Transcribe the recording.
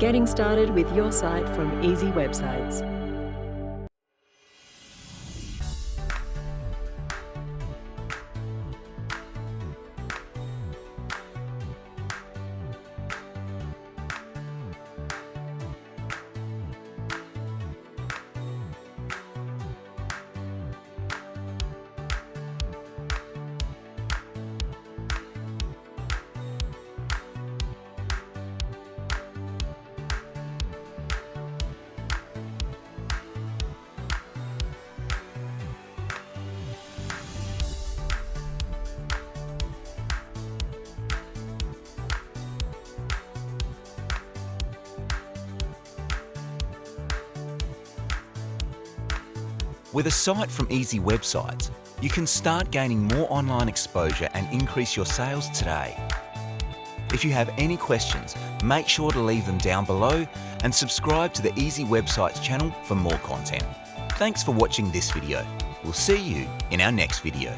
getting started with your site from Easy Websites. With a site from Easy Websites, you can start gaining more online exposure and increase your sales today. If you have any questions, make sure to leave them down below and subscribe to the Easy Websites channel for more content. Thanks for watching this video. We'll see you in our next video.